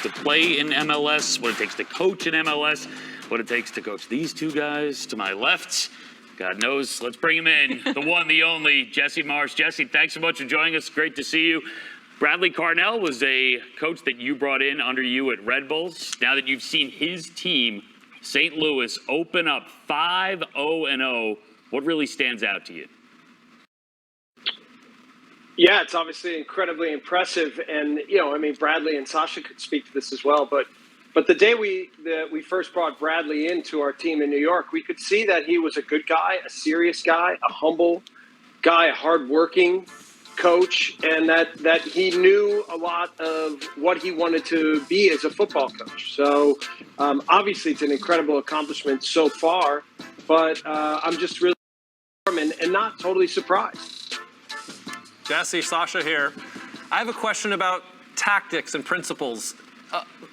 to play in MLS, what it takes to coach in MLS, what it takes to coach these two guys to my left. God knows. Let's bring him in. The one, the only, Jesse Marsch. Jesse, thanks so much for joining us. Great to see you. Bradley Carnell was a coach that you brought in under you at Red Bulls. Now that you've seen his team, St. Louis, open up 5-0-0, what really stands out to you? Yeah, it's obviously incredibly impressive. And, Bradley and Sacha could speak to this as well. But the day we first brought Bradley into our team in New York, we could see that he was a good guy, a serious guy, a humble guy, a hardworking coach, and that he knew a lot of what he wanted to be as a football coach. So obviously it's an incredible accomplishment so far, but I'm just really and not totally surprised. Jesse, Sacha here. I have a question about tactics and principles.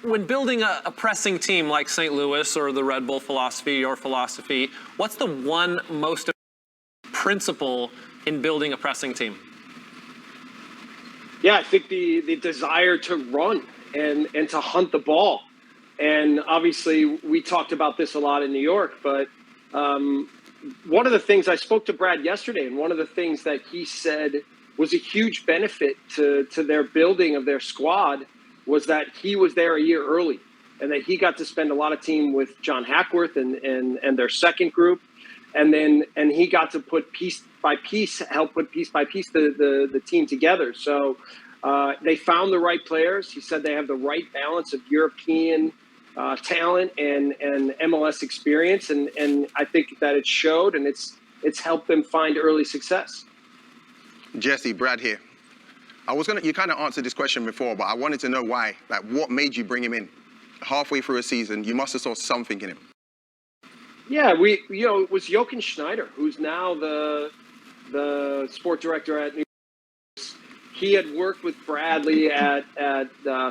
When building a pressing team like St. Louis or the Red Bull philosophy, your philosophy, what's the one most important principle in building a pressing team? Yeah, I think the desire to run and to hunt the ball. And obviously we talked about this a lot in New York, but one of the things I spoke to Brad yesterday, and one of the things that he said was a huge benefit to their building of their squad was that he was there a year early and that he got to spend a lot of time with John Hackworth and their second group. And he got to put piece by piece, help put piece by piece the team together. So they found the right players. He said they have the right balance of European talent and MLS experience. And I think that it showed, and it's helped them find early success. Jesse, Brad here. You kind of answered this question before, but I wanted to know why. Like, what made you bring him in? Halfway through a season, you must have saw something in him. Yeah, it was Jochen Schneider, who's now the sport director at New York. He had worked with Bradley at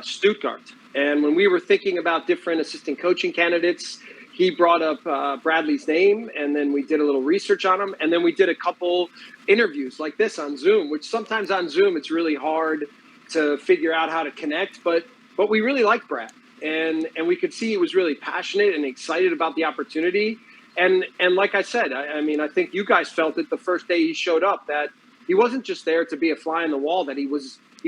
Stuttgart. And when we were thinking about different assistant coaching candidates, he brought up Bradley's name, and then we did a little research on him. And then we did a couple interviews like this on Zoom, which sometimes on Zoom it's really hard to figure out how to connect. But we really liked Brad. And we could see he was really passionate and excited about the opportunity. And like I said, I think you guys felt it the first day he showed up, that he wasn't just there to be a fly on the wall, that he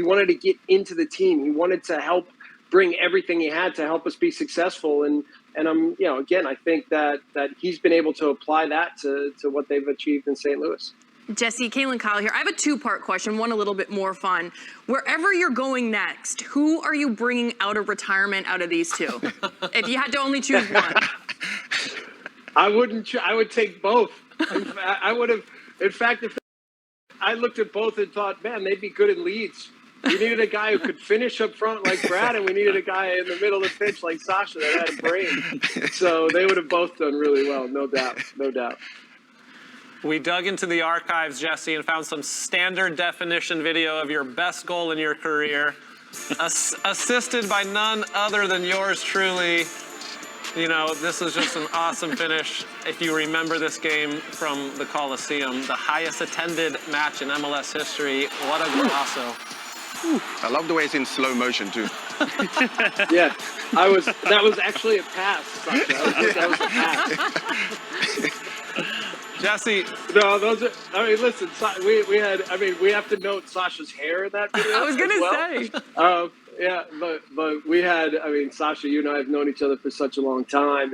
wanted to get into the team. He wanted to help bring everything he had to help us be successful. And I'm, again, I think that he's been able to apply that to what they've achieved in St. Louis. Jesse, Kaylyn, Kyle here. I have a two-part question, one a little bit more fun. Wherever you're going next, who are you bringing out of retirement out of these two? If you had to only choose one. I would take both. I would have, in fact, if I looked at both and thought, man, they'd be good in Leeds. We needed a guy who could finish up front like Brad, and we needed a guy in the middle of the pitch like Sacha that had a brain. So they would have both done really well, no doubt, no doubt. We dug into the archives, Jesse, and found some standard definition video of your best goal in your career, assisted by none other than yours truly. This is just an awesome finish. If you remember this game from the Coliseum, the highest attended match in MLS history. What a golazo. I love the way it's in slow motion too. Yeah, that was actually a pass, Sacha. That was a pass. Jesse. No, listen, we have to note Sacha's hair in that video. I was going to say. Yeah, but we had, Sacha, you and I have known each other for such a long time.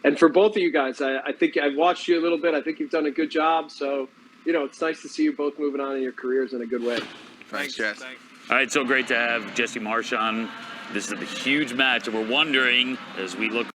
And for both of you guys, I think I've watched you a little bit. I think you've done a good job. So, it's nice to see you both moving on in your careers in a good way. Thanks, Jess. Thanks. All right, so great to have Jesse Marsch on. This is a huge match, and we're wondering, as we look